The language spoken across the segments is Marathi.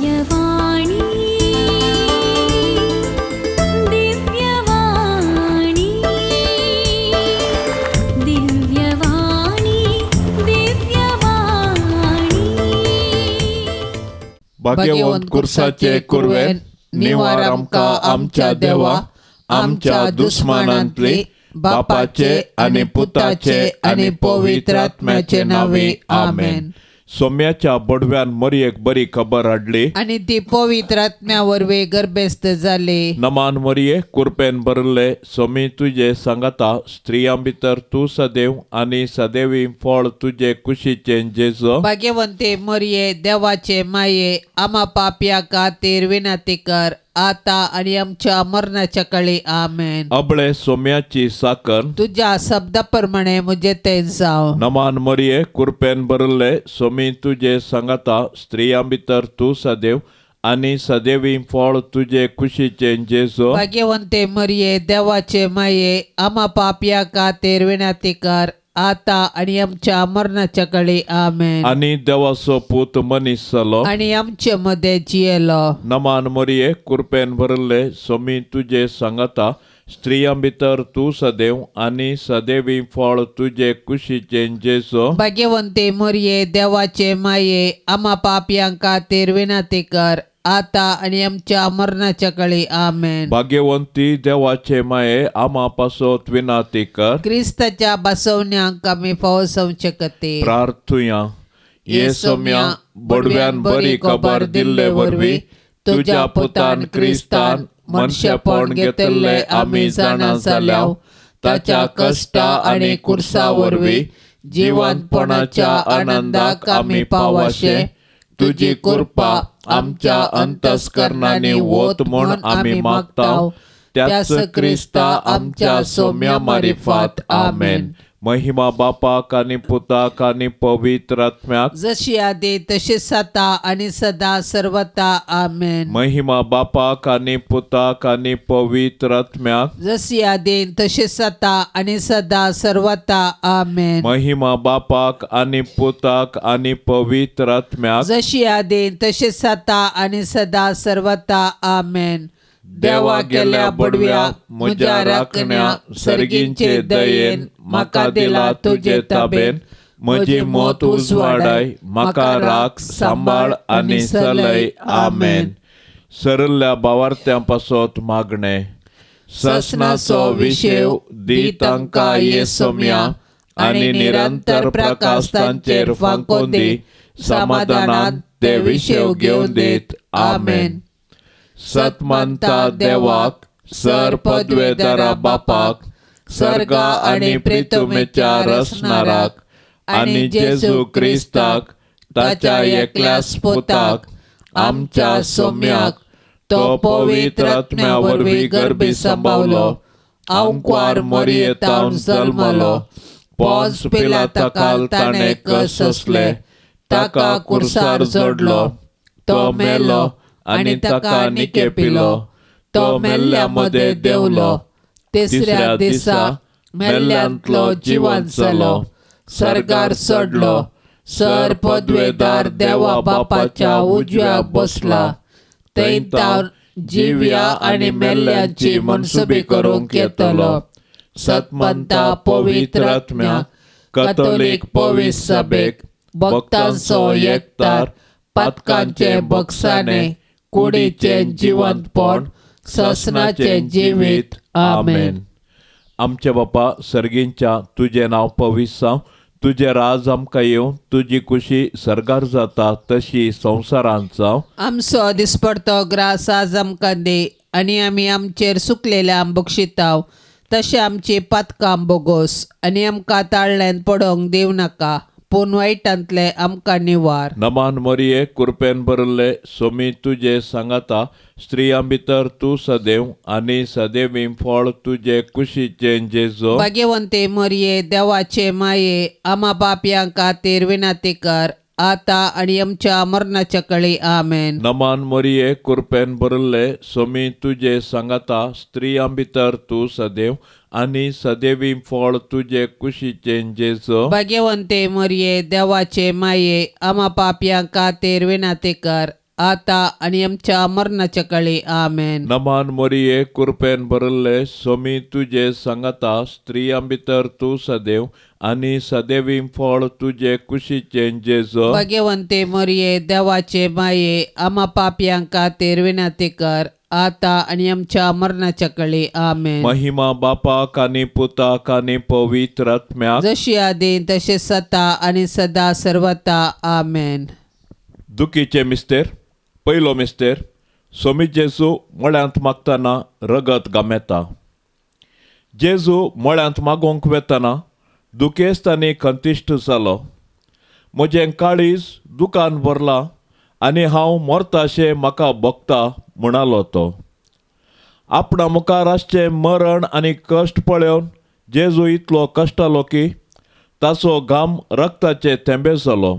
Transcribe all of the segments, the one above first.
दिव्यवाणी दिव्यवाणी दिव्यवाणी दिव्यवाणी भाग्यवंत कुर्साचे कुरवेन निवार आमका आमच्या देवा आमच्या दुश्मनांतली बापाचे आणि पुताचे आणि पवित्र आत्म्याचे नावे आमेन. सोम्याच्या बडव्यान मरियेक बरी खबर हाडली आणि ती पवित्र आत्म्यावरवे गर्भस्थ झाले. नमान मरिये कुरपेन भरले सोमी तुझे सांगता स्त्रियां भितर तू सदैव आणि सदैवी फळ तुझे कुशीचे जेजो. भाग्यवंते मरिये देवाचे माये आम्हा पापिया खातीर विनंती कर आता आणि आमच्या मरणाच्या काळी आमेन. अबळे सोम्याची साकन तुझ्या शब्दाप्रमाणे मुझे ते जाव. नमान मरिये कुरपेन भरले सोमी तुझे सांगता स्त्रियां भितर तू सदैव आणि सदैवी फळ तुझे कुशीचे जेजो. भाग्यवंते मरिये देवाचे माये आम्हा पापिया खातीर विनंती कर आता आणि आमच्या मरणाच्या काळी आमेन. आणि देवाचो पूत मनीस जालो आणि आमचे मध्ये जियेलो. नमान मरिये कुरपेन भरले सोमी तुझे सांगता स्त्रियां भितर तू सदैव आणि सदैवी फळ तुझे कुशीचे जेजो. भाग्यवंते मरिये देवाचे माये आम्हा पापियां खातीर विनंती कर आता आणि आमच्या मरणाच्या काळी आमेन. भाग्यवंती देवाचे माये आम्हा पासोत विनाती कर. क्रिस्ताच्या बसवण्याक आम्ही पावसवंक शकते. प्रार्थुया ये सोम्या बडव्यान बरी खबर दिल्ले वरवी तुझ्या पुतान क्रिस्तान मनशापण घेतले आम्ही जाणा जाल्याव ताच्या कष्टा आणि कुर्सा वरवी जिवंतपणाच्या आनंदाक आम्ही पावाशे तुझी कृपा आमच्या अंतस्करणाने वोत म्हण आम्ही मागताव त्याच क्रिस्ता आमच्या सोम्या मारिफात आमेन. महिमा बापाक आणि पुताक आणि पवित्र आत्म्याक जशी आधी तशी सता आणि सदा सर्वता आमेन. महिमा बापाक आणि पुताक आणि पवित्र आत्म्याक जशी आधी तशी सता आणि सदा सर्वता आमेन. महिमा बापाक आणि पुताक आणि पवित्र आत्म्याक जशी आधी तशी सता आणि सदा सर्वता आमेन. देवा केल्या बडव्या म्हज्या राखण्या सर्गींचे दयेन म्हाका दिला तुझे ताबेन म्हजी मोत उजवाडाय म्हाका राख सांबाळ आणि सलय आमेन. सरल्ल्या भावार्थ्यां पासोत मागणे ससनाचो विशेव दी तांकां ये सोम्या आणि निरंतर प्रकाश तांचेर फांकोन दी समाधानान ते विशेव घेवन दीत आमेन. सतमंता देवाक सर पदवेदारा बापाक सर्गा आणि प्रितुमेच्या रचणाराक आणि जेजू क्रिस्ताक ताच्या एकल्याच पुताक आमच्या सोम्याक तो पवित्र आत्म्या वरवी गर्भी संभावलो अंकुर मरियेतावन जल्मलो पोंच पिलाताकाल ताणें कस सोंसले ताका कुर्सार जोडलो तो मेलो आणि ताका निके पिलो तो मेल्ल्या मध्ये देवलो तिसऱ्या दिसा मेल्ल्यांतलो जिवंत जालो सर्गार चडलो सर पदवेदार देवा बापाच्या उजव्याक बसला थंय तावन जिव्या आणि मेल्ल्यांची मनसुबी करूंक येतलो. सतमंता पवित्र आत्म्या कॅथोलिक पवित्र सभेक भक्तांचो एकतार पातकांचे बगसाणे कुडीचे जिवंतपण ससनाचे जिवीत आमेन. आमचे बापा सर्गींच्या तुझे नाव पवित्र जावं तुझे राज आमकां येवं तुझी खुशी सर्गार जाता तशी संवसारांत जावं. आमचो दिसपडतो ग्रास आज आमकां दे आणि आमी आमचेर सुकलेल्या बक्षिताव तशें आमची पातकां बोगोस आणि आमकां ताळ्यान पडोंक दिव नाका पूण वायटांतले आमकां निवार. नमान मरिये कुरपेन भरले सोमी तुझे सांगता स्त्रियां भितर तू सदैव आणि सदैवी फळ तुझे कुशीचे जेजो. भाग्यवंते मरिये देवाचे माये आम्हा पापियां खातीर विनंती कर आता आणि आमच्या मरणाच्या काळी आमेन. नमान मरिये कुरपेन भरले सोमी तुझे सांगता स्त्रियां भितर तू सदैव आणि सदैवी फळ तुझे कुशीचे जेजो. भाग्यवंते मरिये देवाचे माये आम्हा पापियां खातीर विनंती कर आता आणि आमच्या मरणाच्या काळी आमेन. नमान मोरये कृपेन भरले स्वामी तुझे सांगता स्त्रियां भितर तू सदैव आणि सदैवीं फळ तुझे कुशीचे जेजो. भाग्यवंते मरिये देवाचे माये आम्हा पापयांक खातीर विनंती कर आता आणि आमच्या मरणाच्या काळी आमेन. महिमा बापाक आणि पुताक आणि पवित्र आत्म्याक जशी आदी तसे सता आणि सदा सर्वता आमेन. दुखीचे मिस्तेर. पयलो मिस्तेर. स्वामी जेजू मळ्यांत मागतना रगत गामेता. जेजू मळ्यांत मागोंक वेतना दुखेस्त आनी कंतिश्ट जालो. म्हजें काळीज दुखान भरला आनी हांव मरताशें म्हाका भोगता म्हणालो तो. आपणा मुखार आसचें मरण आनी कश्ट पळोवन जेजू इतलो कश्टालो की ताचो घाम रक्ताचे थेंबे जालो.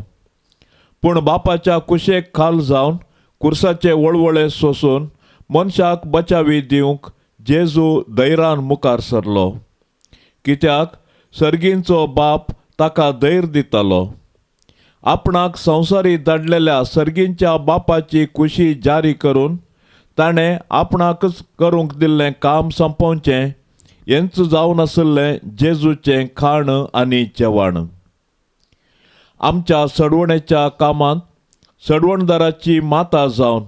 पूण बापाच्या कुशेक खाल जावन कुर्साचे वळवळे सोसून मनशाक बचावी दिवंक जेजू धैर्यान मुखार सरलो. कित्याक सर्गींचो बाप ताका धैर्य दितालो. आपणाक संवसारी धाडलेल्या सर्गींच्या बापाची कुशी जारी करून ताणें आपणाकच करूंक दिल्लें काम संपोवचें हेंच जावन आसलें जेजूचें खाण आनी जेवण. आमच्या सडवणेच्या कामांत सडवणदाराची माता जावन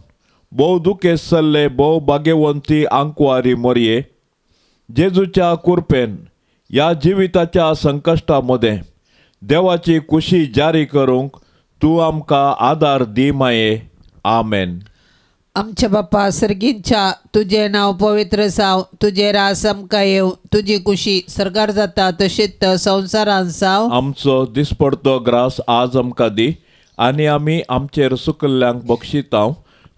भोव दुखेस्त जाल्ले भोव भाग्यवंती आंकवारी मोरये, जेजूच्या कृपेन ह्या जिविताच्या संकश्टा मदें देवाची कुशी जारी करूंक तूं आमकां आदार दी माये. आमेन. आमच्या बापा सर्गींच्या तुझे नाव पवित्र जाव, तुझे रास आमकां येव, तुझी कुशी सरकार जाता तशीच संवसारांत जाव. आमचो दिसपडतो ग्रास आज आमकां दी आनी आमी आमचेर सुकल्ल्यांक बक्षितांव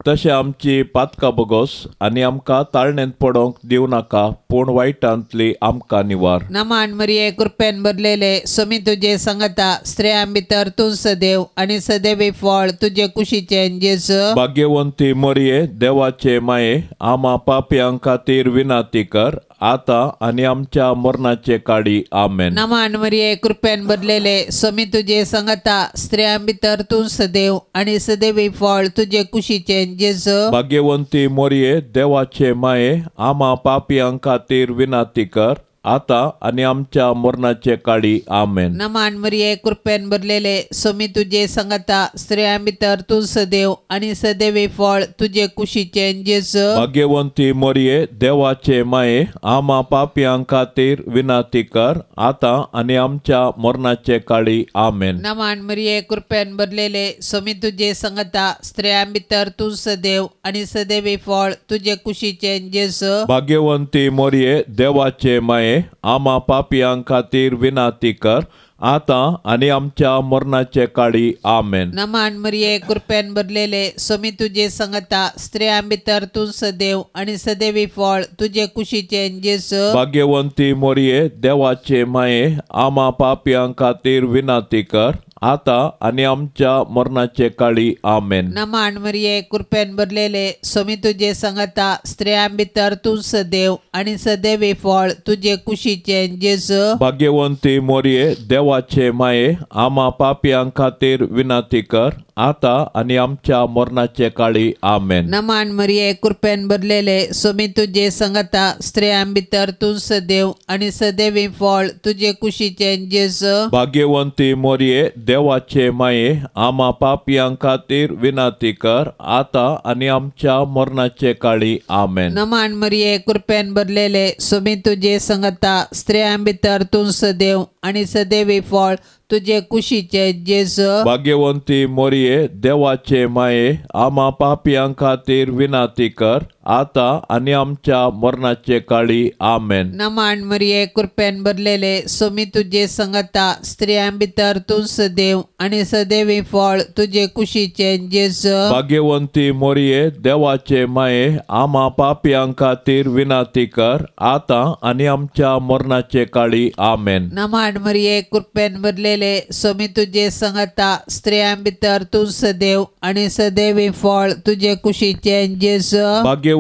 तशें आमची पातकां बोगोस आनी आमकां ताळणेंत पडोवंक दिवं नाका पूण वायटांतली आमकां निवार. नमान मरिये कृपेन भरलेले स्वामी तुझे सांगता स्त्रियां भितर तूं सदैव आणि सदैवी फळ तुझे कुशीचे जेजू. भाग्यवंती मोरये देवाचे माये आम्हा पापयां खातीर विनाती कर आता आणि आमच्या मरणाचे काळी. आमेन. नमान मरिये कृपेन भरलेले स्वामी तुझे सांगता स्त्रियां भितर तूं सदैव आणि सदैवी फळ तुझे कुशीचे जेजू. भाग्यवंती मोरये देवाचे माये आम्हा पापयां खातीर विनाती कर आता आणि आमच्या मरणाचे काळी. आमेन. नमान मरिये कृपेन भरलेले स्वामी तुझे सांगता स्त्रियां भितर तूं सदैव आणि सदैवी फळ तुझे कुशीचे जेजू. भाग्यवंती मोरये देवाचे माये आम्हा पापयां खातीर विनाती कर आता आणि आमच्या मरणाचे काळी. आमेन. नमान मरिये कृपेन भरलेले स्वामी तुझे सांगता स्त्रियां भितर तूं सदैव आणि सदैवी फळ तुझे कुशीचे जेजू. भाग्यवंती मोरये देवाचे माये आम्हा पापयां खातीर विनाती कर आता आणि आमच्या मरणाचे काळी. आमेन. नमान मरिये कृपेन भरलेले स्वामी तुझे सांगता स्त्रियां भितर तूं सदैव आणि सदैवी फळ तुझे कुशीचे जेजू. भाग्यवंती मोरये देवाचे माये आम्हा पापयां खातीर विनाती कर आता आणि आमच्या मरणाचे काळी. आमेन. नमान मरिये कृपेन भरलेले स्वामी तुझे सांगता स्त्रियां भितर तूं सदैव आणि सदैवी फळ तुझे कुशीचे जेजू. भाग्यवंती मोरये देवाचे माये आम्हा पापयां खातीर विनाती कर आता आणि आमच्या मरणाचे काळी. आमेन. नमान मरिये कृपेन भरलेले स्वामी तुझे सांगता स्त्रियां भितर तूं सदैव आणि सदैवी फळ तुझे कुशीचे जेजू. भाग्यवंती मोरये देवाचे माये आम्हा पापयां खातीर विनाती कर आता आणि आमच्या मरणाचे काळी. आमेन. नमान मरिये कृपेन भरलेले स्वामी तुझे सांगता स्त्रियां भितर तूं सदैव आणि सदैवी फळ तुझे कुशीचे जेजू. भाग्यवंती मोरये देवाचे माये आम्हा पापयां खातीर विनाती कर आता आणि आमच्या मरणाचे काळी. आमेन. नमान मरिये कृपेन भरलेले स्वामी तुझे सांगता स्त्रियां भितर तूं सदैव आणि सदैवी फळ तुझे कुशीचे जेजू. भाग्यवंती मोरये देवाचे माये आम्हा पापयां खातीर विनाती कर आता आणि आमच्या मरणाचे काळी. आमेन. नमान मरिये कृपेन भरलेले स्वामी तुझे सांगता स्त्रियां भितर तूं सदैव आणि सदैवी फळ तुझे कुशीचे जेजू.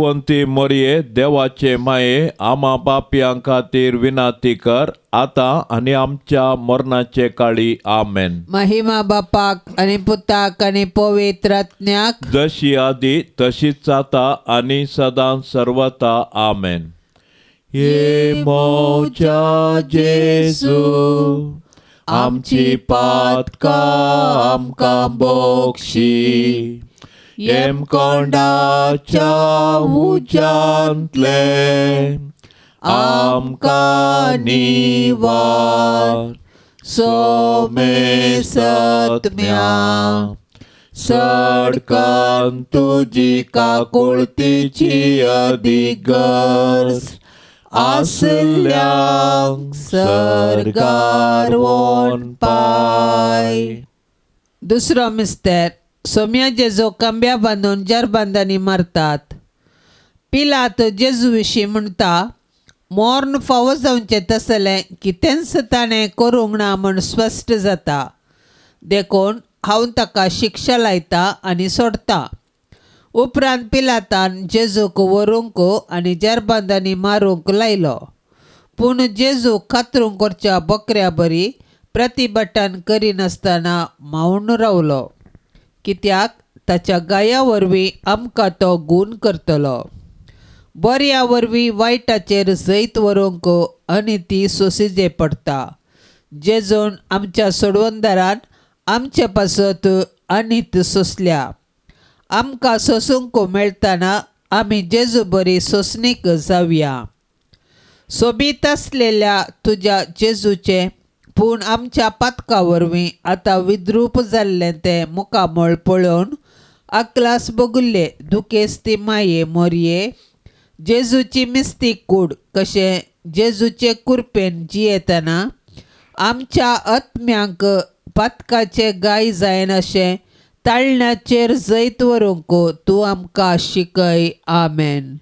भाग्यवंती मरिये देवाचे माये आम्हा पापियां खातीर विनाती कर आता आणि आमच्या मरणाचे काळी आमेन. महिमा बापाक आणि पुताक आणि पवित्र आत्म्याक जशी आदी तशीच आता आणि सदां सर्वता आमेन. ये मोच्या जेजू आमची पातकां आमकां बोगशी येम कोंडाच्या उज्यांतले आमकां निवार सोमे सत्म्या सडकान तुजी काकुळतीची अधिगर्स आसल्यांक सरकार वोन पाय. दुसरो मिस्तेर सोम्या जेजू कांब्या बांदून जरबांदांनी मारतात. पिलात जेजू विशीं म्हणटा मोर्न फावो जावचें तसलें कितेंच ताणें करूंक ना म्हूण स्पश्ट जाता. देखून हांव ताका शिक्षा लायता आनी सोडटा. उपरांत पिलातान जेजूक व्हरूंक आनी जरबांदांनी मारूंक लायलो. पूण जेजू कातरूंक करच्या बकऱ्या बरी प्रतिभटन करिनासतना मावून रावलो, कित्याक ताच्या गाया वरवीं आमकां तो गूण करतलो. बऱ्या वरवीं वायटाचेर जैत व्हरूंक अनिती सोंसिजे पडटा. जेजून आमच्या सोडवंदारान आमचे पासत अनित सोंसल्या. आमकां सोंसूंक मेळटना आमी जेजू बरी सोंसणीक जावया. सोबीत आसलेल्या तुज्या जेजूचे पूण आमच्या पातका वरवीं आतां विद्रूप जाल्लें तें मुखामळ पळोवन आकलास बगुल्ले दुखेस्ती माये मोरये जेजूची मिस्तीक कूड कशें जेजूचे कुरपेन जियेतना आमच्या आत्म्यांक पातकाचे गाय जायन अशें ताळण्याचेर जैत व्हरूंक तूं आमकां शिकय. आमेन.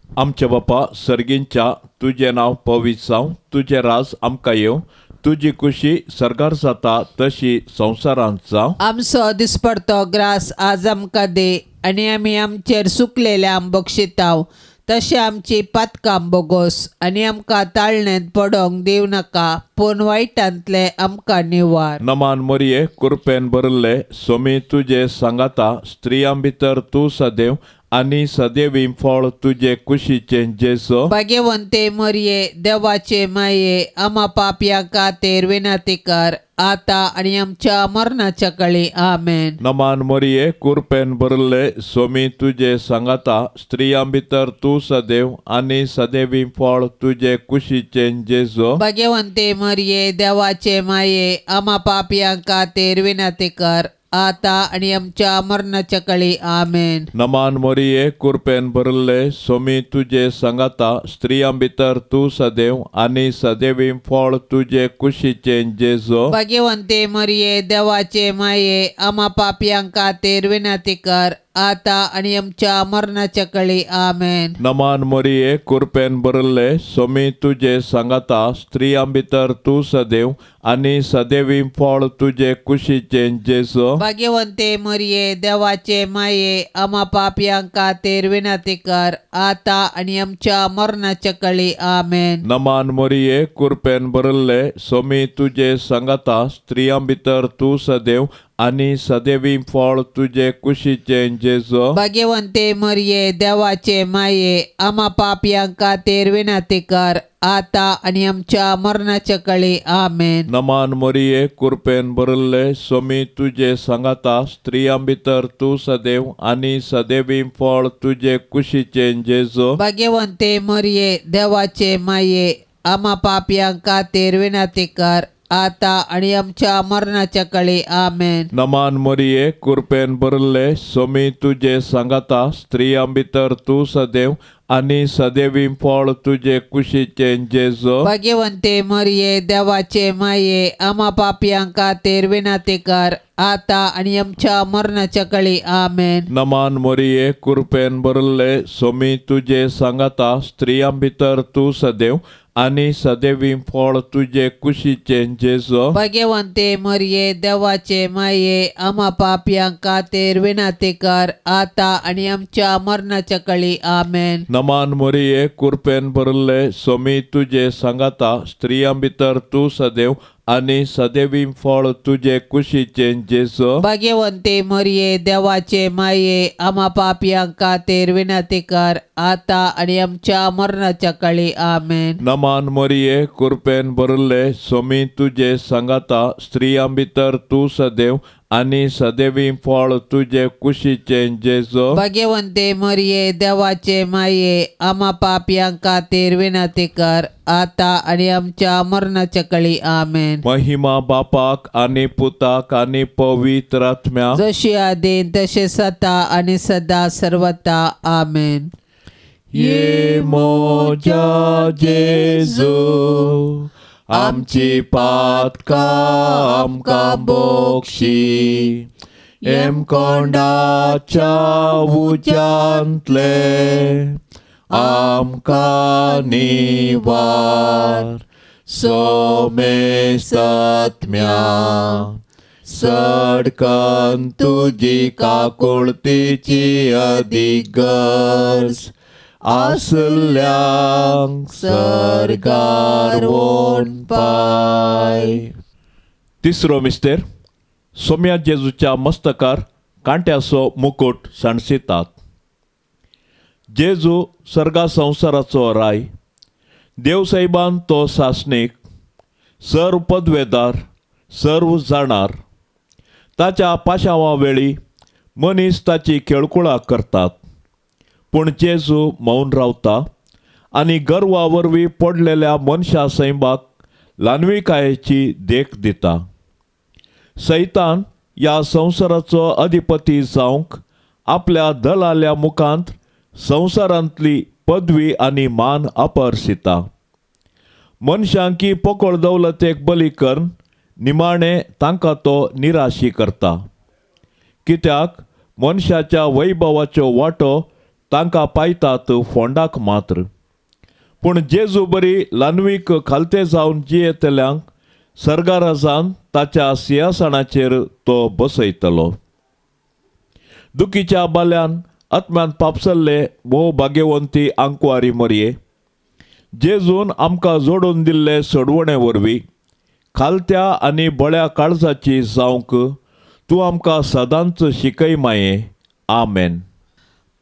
आमचे बापा सर्गींच्या तुजें नांव पवित्र जावं, तुजें राज आमकां येवं, तुजी खुशी सरकार जाता तशी संवसारांत जावं. आमचो दिसपडतो ग्रास आज आमकां दे आनी आमी आमचेर सुकलेल्या बक्षितांव तशें आमची पातकां बोगोस आनी आमकां ताळणेंत पडोंक दिव नाका पूण वायटांतले आमकां निवार. नमान मरिये कुरपेन भरले सोमी तुजे सांगाता स्त्रियां भितर तूं सदैव आनी सदैवीं फळ तुजे कुशीचें जेजो. भाग्यवंते मरिये देवाचे माये आम्हा पापयां खातीर विनंती कर आता आनी आमच्या मरणाच्या काळी. आमेन. नमान मरिये कुरपेन भरले सोमी तुजे सांगाता स्त्रियां भितर तूं सदैव आनी सदैवीं फळ तुजे कुशीचें जेजो. भाग्यवंते मरिये देवाचे माये आम्हा पापयां खातीर विनंती कर आता आनी आमच्या मरणाच्या काळी. आमेन. नमान मरिये कुरपेन भरले सोमी तुजे सांगाता स्त्रियां भितर तूं सदैव आनी सदैवीं फळ तुजे कुशीचें जेजो. भाग्यवंते मरिये देवाचे माये आम्हा पापयां खातीर विनंती कर आता आनी आमच्या मरणाच्या काळी. आमेन. नमान मरिये कुरपेन भरले सोमी तुजे सांगाता स्त्रियां भितर तूं सदैव आनी सदैवीं फळ तुजे कुशीचें जेजो. भाग्यवंते मरिये देवाचे माये आम्हा पापयां खातीर विनंती कर आता आनी आमच्या मरणाच्या काळी. आमेन. नमान मरिये कुरपेन भरले सोमी तुजे सांगाता स्त्रियां भितर तूं सदैव आनी सदैवीं फळ तुजे कुशीचें जेजो. भाग्यवंते मरिये देवाचे माये आम्हा पापयां खातीर विनंती कर आता आनी आमच्या मरणाच्या काळी. आमेन. नमान मरिये कुरपेन भरले सोमी तुजे सांगाता स्त्रियां भितर तूं सदैव आनी सदैवीं फळ तुजे कुशीचें जेजो. भाग्यवंते मरिये देवाचे माये आम्हा पापयां खातीर विनंती कर आता आनी आमच्या मरणाच्या काळी. आमेन. नमान मरिये कुरपेन भरले सोमी तुजे सांगाता स्त्रियां भितर तूं सदैव आनी सदैवीं फळ तुजे कुशीचें जेजो. भाग्यवंते मरिये देवाचे माये आम्हा पापयां खातीर विनंती कर आता आनी आमच्या मरणाच्या काळी. आमेन. नमान मरिये कुरपेन भरले सोमी तुजे सांगाता स्त्रियां भितर तूं सदैव आनी सदैवी फळ तुजे कुशीचे जेजो भाग्यवंते मरिये देवाचे माये आम्हा पापयांक खातीर विनंती कर आता आणि आमच्या मरणाच्या काळी आमेन. नमान मरिये कृपेन भरले सोमी तुजे सांगाता स्त्रियां भितर तू सदैव आनी सदैवी फळ तुजे कुशीचे जेजो भाग्यवंते मरिये देवाचे माये आम्हा पापयांक खातीर विनंती कर आता आणि आमच्या मरणाच्या काळी आमेन. नमान मरिये कृपेन भरले सोमी तुजे सांगाता स्त्रियां भितर तू सदैव आनी सदैवी फळ तुजे कुशीचे जेजो भाग्यवंते मरिये देवाचे माये आम्हा पापयांक खातीर विनंती कर आता आणि आमच्या मरणाच्या काळी आमेन. महिमा बापाक आनी पुताक आनी पवित्र आत्म्या जशी आदीन तसे सता आणि सदा सर्वता आमेन. ये मोजा जेजू आमची पातकां आमकां बोक्षी एम कोंडाच्या उज्यांतले आमकां निवार सोमे सत्म्या सडकन तुजी काकुळतीची अधिगर्ज आसल्यांक सरकार वोन पाय. तिसरो मिस्तेर सोम्या जेजूच्या मस्तकार कांट्याचो मुकुट सणसितात. जेजू सर्गा संवसाराचो राय देवसाहेबान तो सासणीक सर्व पदवेदार सर्व जाणार. ताच्या पाशांवा वेळी मनीस ताची केळकुळा करतात पूण जेजू मौन रावता आनी गर्वा वरवीं पडलेल्या मनशा सैबाक ल्हानविकायेची देख दिता. सैतान ह्या संवसाराचो अधिपती जावंक आपल्या दलाल्या मुखांत संवसारांतली पदवी आनी मान अपरसिता. मनशांकी पोकळ दौलतेक बली करून निमाणें तांकां तो निराशी करता. कित्याक मनशाच्या वैभवाच्यो वाटो तांकां पायतात फोंडाक मात्र. पूण जेजू बरी ल्हानवीक खालते जावन जियेतल्यांक सर्गाराजान ताच्या सिंहासनाचेर तो बसयतलो. दुखीच्या बाल्यान आत्म्यान पापसल्ले भोव भाग्यवंती आंकवारी मरये जेजून आमकां जोडून दिल्ले सोडवणे वरवीं खालत्या आनी बळ्या काळजाची जावंक तूं आमकां सदांच शिकय माये. आमेन.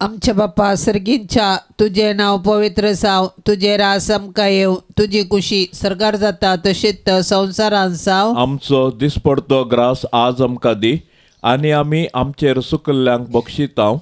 आमच्या बापा सर्गींच्या तुझे नाव पवित्र जाव तुझे रास आमकां येव तुझी कुशी सरकार जाता तशीच संवसारांत जाव. आमचो दिसपडतो ग्रास आज आमकां दी आनी आमी आमचेर सुकल्ल्यांक बक्षितांव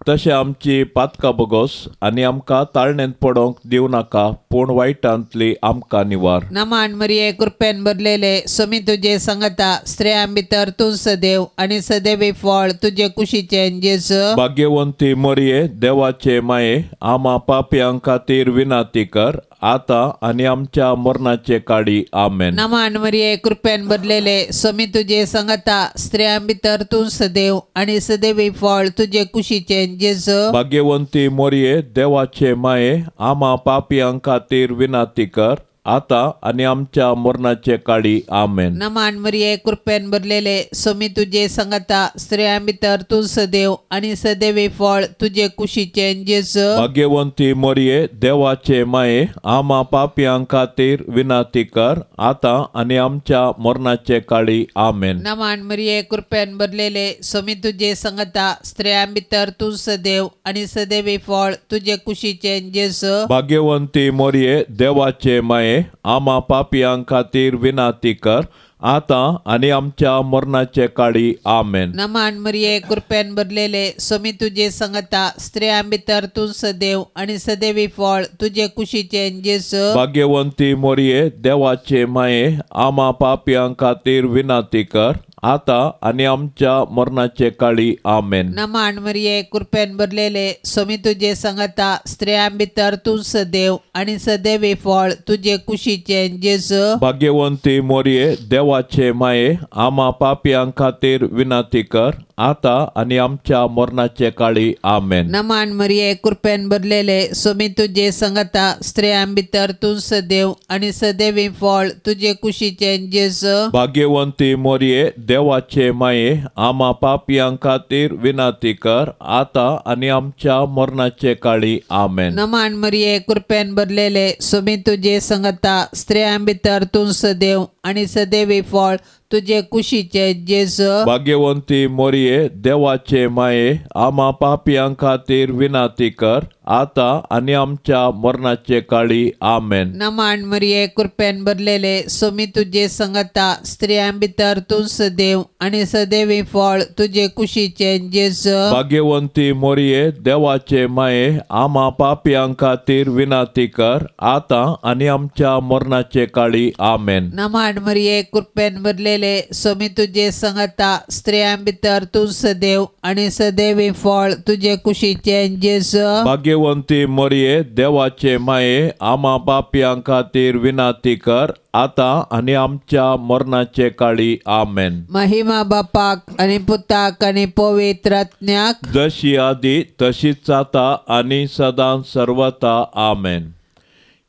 तशें आमची पातकां बगोस आनी आमकां ताळणेंत पडोवंक दिवं नाका पूण वायटांतली आमकां निवार. नमान मरिये कृपेन भरलेले सोमी तुझे सांगता स्त्रियां भितर तूं सदैव आणि सदैवी फळ तुझे कुशीचे जेजू भाग्यवंती मरिये देवाचे माये आम्हा पापयांक खातीर विनंती कर आता आनी आमच्या मरणाचे काळी. आमेन. नमान मरिये कृपेन भरलेले सोमी तुझे सांगता स्त्रियां भितर तूं सदैव आणि सदैवी फळ तुझे कुशीचे जेजू भाग्यवंती मरिये देवाचे माये आम्हा पापयांक खातीर विनंती कर आता आनी आमच्या मरणाचे काळी. आमेन. नमान मरिये कृपेन भरलेले सोमी तुझे सांगता स्त्रियां भितर तूं सदैव आणि सदैवी फळ तुझे कुशीचे जेजू भाग्यवंती मरिये देवाचे माये आम्हा पापयांक खातीर विनंती कर आता आनी आमच्या मरणाचे काळी. आमेन. नमान मरिये कृपेन भरलेले सोमी तुझे सांगता स्त्रियां भितर तूं सदैव आणि सदैवी फळ तुझे कुशीचे जेजू भाग्यवंती मरिये देवाचे माये आम्हा पापयांक खातीर विनंती कर आता आनी आमच्या मरणाचे काळी. आमेन. नमान मरिये कृपेन भरलेले सोमी तुझे सांगता स्त्रियां भितर तूं सदैव आणि सदैवी फळ तुझे कुशीचे जेजू भाग्यवंती मरिये देवाचे माये आम्हा पापयांक खातीर विनंती कर आता आनी आमच्या मरणाचे काळी. आमेन. नमान मरिये कृपेन भरलेले सोमी तुझे सांगता स्त्रियां भितर तूं सदैव आणि सदैवी फळ तुझे कुशीचे जेजू भाग्यवंती मरिये देवाचे माये आम्हा पापयांक खातीर विनंती कर आता आणि आमच्या मरणाचे काळी आमेन. नमान मरिये कृपेन भरलेले सोमी तुझे संगता स्त्रियां भितर तूं सदैव आणि सदैवी फळ तुझे कुशीचे जेजू. भाग्यवंती मोरये देवाचे माये आम्हा पापियां खातीर विनंती कर आता आणि आमच्या मरणाचे काळी आमेन. नमान मरिये कृपेन भरलेले सोमी तुझे संगता स्त्रियां भितर तूं सदैव आणि सदैवी फळ तुझे कुशीचे जेजू. भाग्यवंती मोरये देवाचे माये आम्हा पापियां खातीर विनंती कर आता आणि आमच्या मरणाचे काळी आमेन. नमान मरिये कृपेन भरलेले सोमी तुझे संगता स्त्रियां भितर तूं सदैव आणि सदैवी फळ तुझे कुशीचे जेजू. भाग्यवंती मोरये देवाचे माये आम्हा पापियां खातीर विनंती कर आता आणि आमच्या मरणाचे काळी आमेन. नमान मरिये कृपेन भरलेले सोमी तुझे संगता स्त्रियां भितर तूं सदैव आणि सदैवी फळ तुझे कुशीचे जेजू. भाग्यवंती मोरये देवाचे माये आम्हा पापियां खातीर विनंती कर आता आणि आमच्या मरणाचे काळी आमेन. महिमा बापाक आणि पुताक आणि पवित्र आत्म्याक जशी आधी तशीच आता आणि सदां सर्वता आमेन.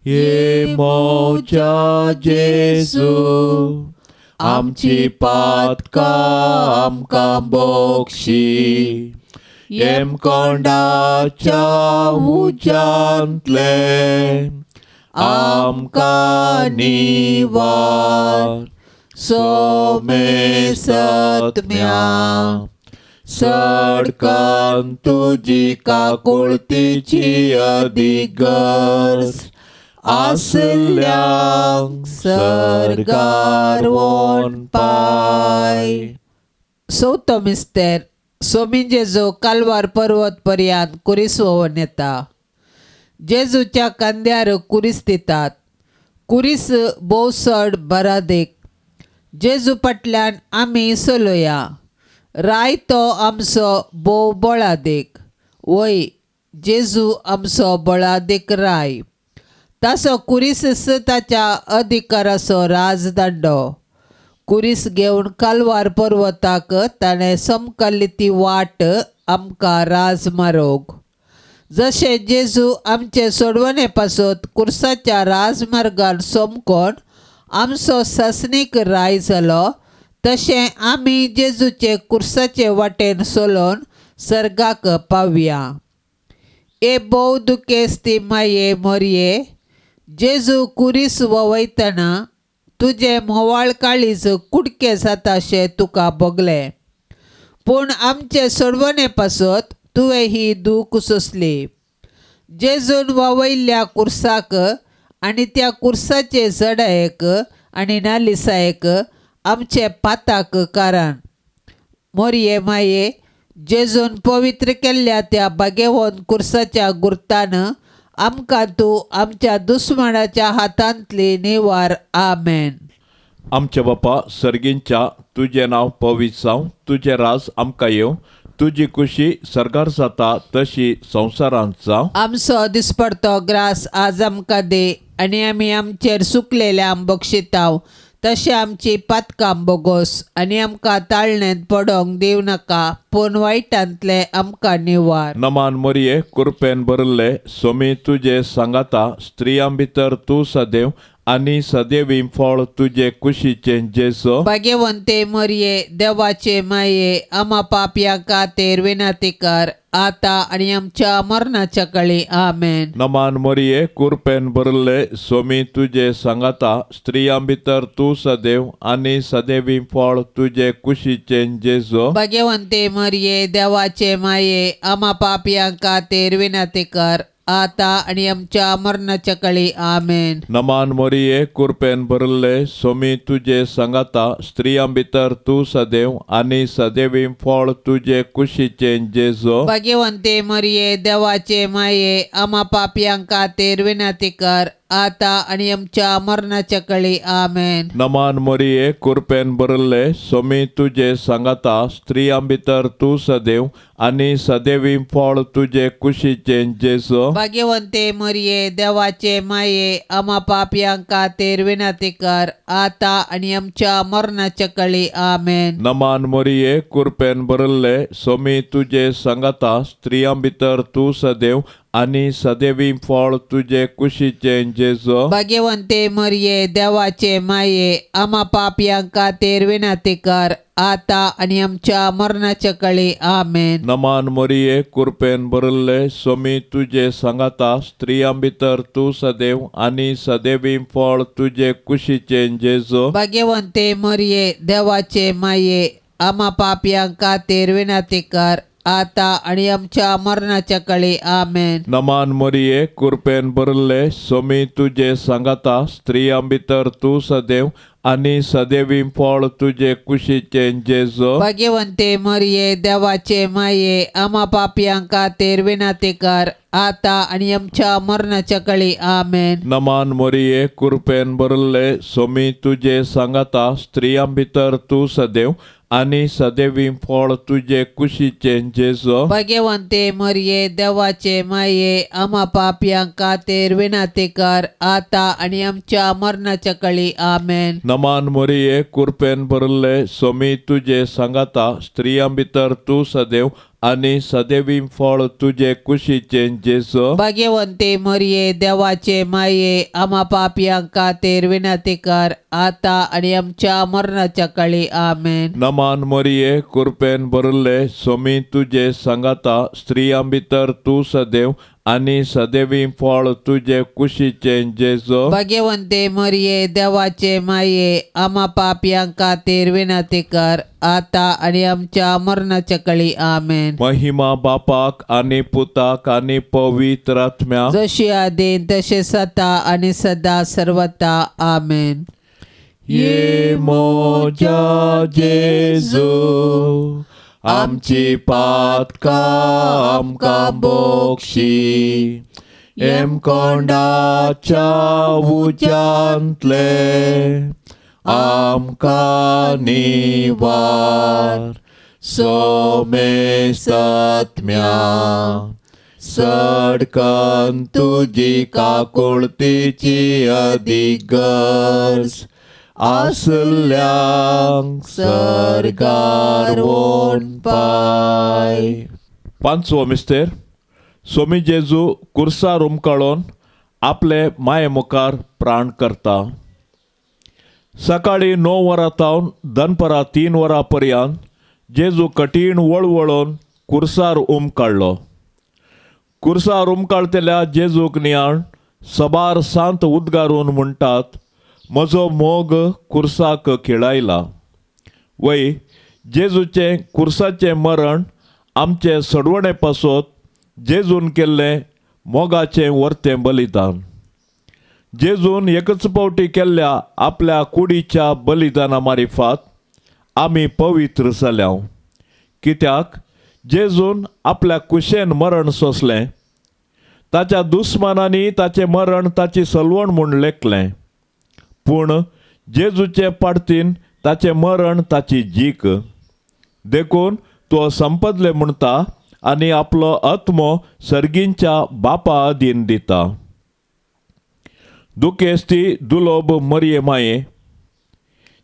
ये मोच्या जेजू आमची पातकां आमकां बोगशी येम कोंडाच्या उज्यांतले आमकां निवार सोमे सत्म्या सडकान तुजी काकुळतीची अधिगर्स आसल्यांक सरगार वोन पाय. चवथो मिस्तेर सोमी जेजू कालवार पर्वत पर्यंत कुरीस वोवन येता. जेजूच्या खांद्यार कुरीस दितात. कुरीस बोवसड बरादेक. जेजू फाटल्यान आमी चलोया. राय तो आमचो बोव बळादेक. वय जेजू आमचो बळादेक राय. ताचो कुरीस ताच्या अधिकाराचो राजदंडो. कुरीस घेवन कालवार पर्वताक ताणें समकल्ली ती वाट आमकां राज मारोग. जशे जेजू आमचे सोडवणे पासत कुर्साच्या राजमार्गान सोमकोन आमचो ससनीक राय जालो तशें आमी जेजूचे कुर्साचे वाटेन चलोवन सर्गाक पावया. ए बोव दुखेस्ती माये मोरये जेजू कुरीस वोवयतना तुझे मोवाळ काळीज कुडके जाताशे तुका भोगलें. पूण आमचे सोडवणे पासत तुवें ही दूख सोंसली. जेजून वोवयल्ल्या कुर्साक आनी त्या कुर्साचे जडायेक आनी नालिसायेक आमचे पाताक कारण. मोरये माये जेजून पवित्र केल्ल्या त्या भाग्यवन कुर्साच्या गुर्तान आमकां तूं आमच्या दुस्मनाच्या हातांतली निवार. आमेन. आमचे बापा सर्गींच्या तुझे नाव पवित्र जावं. तुझे राज आमकां येवं. तुजी खुशी सरकार जाता तशी संवसारांत जावं. आमचो दिसपडतो ग्रास आज आमकां दे आनी आमी आमचेर सुकलेल्या बक्षिताव तशें आमची पातकां बोगोस आनी आमकां ताळणेंत पडोंक दिव नाका पूण वायटांतले आमकां निवार. नमान मोरये कृपेन भरले सोमी तुझे सांगाता स्त्रियां भितर तूं सदैव आनी सदैवी फळ तुझे कुशीचे जेजू. भाग्यवंते मोरये देवाचे माये आम्हा पापयां खातीर विनंती कर आता आनी आमच्या मरणाच्या काळी. आमेन. नमान मोरये कृपेन भरले सोमी तुझे सांगाता स्त्रियां भितर तूं सदैव आनी सदैवी फळ तुझे कुशीचे जेजू. भाग्यवंते मोरये देवाचे माये आम्हा पापयां खातीर विनंती कर आता आनी आमच्या मरणाच्या काळी. आमेन. नमान मोरये कृपेन भरले सोमी तुझे सांगाता स्त्रियां भितर तूं सदैव आनी सदैवी फळ तुझे कुशीचे जेजू. भाग्यवंते मोरये देवाचे माये आम्हा पापयां खातीर विनंती कर आता आणि आमच्या मरणाच्या काळी आमेन. नमान मरिये कृपेन बरल्ले सोमी तुझे सांगाता स्त्रियां भितर तू सदैव आणि सदैवी फळ तुझे कुशीचे जेसो. भाग्यवंते मरिये देवाचे माये आम्हा पापियांका खातीर विनंती कर आता आणि आमच्या मरणाच्या काळी आमेन. नमान मरिये कृपेन बरल्ले सोमी तुझे सांगाता स्त्रियां भितर तू सदैव आणि सदैवी फळ तुझे कुशीचे जेसो. भाग्यवंते मरिये देवाचे माये आम्हा पापियांका खातीर विनंती कर आता आणि आमच्या मरणाच्या काळी आमेन. नमान मरिये कृपेन बरल्ले सोमी तुझे सांगाता स्त्रियां भितर तू सदैव आणि सदैवी फळ तुझे कुशीचे जेसो. भाग्यवंते मरिये देवाचे माये आम्हा पापियांका खातीर विनंती कर आता आणि आमच्या मरणाच्या काळी आमेन. नमान मरिये कृपेन बरल्ले सोमी तुझे सांगाता स्त्रियां भितर तू सदैव आणि सदैवी फळ तुझे कुशीचे जेसो. भाग्यवंते मरिये देवाचे माये आम्हा पापियांका खातीर विनंती कर आता आणि आमच्या मरणाच्या काळी आमेन. नमान मरिये कृपेन बरल्ले सोमी तुझे सांगाता स्त्रियां भितर तू सदैव आणि सदैवी फळ तुझे कुशीचे जेसो. भाग्यवंते मरिये देवाचे माये आम्हा पापियांका खातीर विनंती कर आता आणि आमच्या मरणाच्या काळी आमेन. नमान मरिये कृपेन बरल्ले सोमी तुझे सांगाता स्त्रियां भितर तू सदैव आणि सदैवी फळ तुझे कुशीचे जेसो. भाग्यवंते मरिये देवाचे माये आम्हा पापियांका खातीर विनंती कर आता आणि आमच्या मरणाच्या काळी आमेन. नमान मरिये कृपेन बरल्ले सोमी तुझे सांगाता स्त्रियां भितर तू सदैव आणि सदैवी फळ तुझे कुशीचे जेसो. भाग्यवंते मरिये देवाचे माये आम्हा पापियांका खातीर विनंती कर आता आणि आमच्या मरणाच्या काळी आमेन. महिमा बापाक आणि पुताक आणि पवित्र आत्म्या जशी आदीन तसे सता आणि सदा सर्वता आमेन. ये मोजा जेजू आमची पातका आमकां बोक्षी एम कोंडाच्या उज्यांतले आमकां निवार सोमे सत्म्या सडकन तुजी काकुळतीची अधिगर्ज आसल्यांक सरकार वोन पाय. पांचवो मिस्तेर सोमी जेजू कुर्सार उमकळोन आपले माये मुखार प्राण करता. सकाळी 9 वरां तावन दनपरां 3 वरां पर्यंत जेजू कठीण वळवळोन कुर्सार काडलो. कुर्सार काडतेल्या जेजूक नियाळ सबार सांत उद्गारून म्हणटात म्हजो मोग कुर्साक खिळायला. वय जेजूचे कुर्साचें मरण आमचे सडवणे पासोत जेजून केल्लें मोगाचें वर्तें बलिदान. जेजून एकच पावटी केल्ल्या आपल्या कुडीच्या बलिदाना मारिफात आमी पवित्र जाल्या. कित्याक जेजून आपल्या कुशेन मरण सोंसलें. ताच्या दुस्मानांनी ताचें मरण ताची सलवण म्हूण लेखलें. पूण जेजूचे पाडतीन ताचें मरण ताची जीक. देखून तो संपदले म्हणटा आनी आपलो आत्मो सर्गींच्या बापा अधीन दिता. दुखेस्ती दुलोब मरिये माये,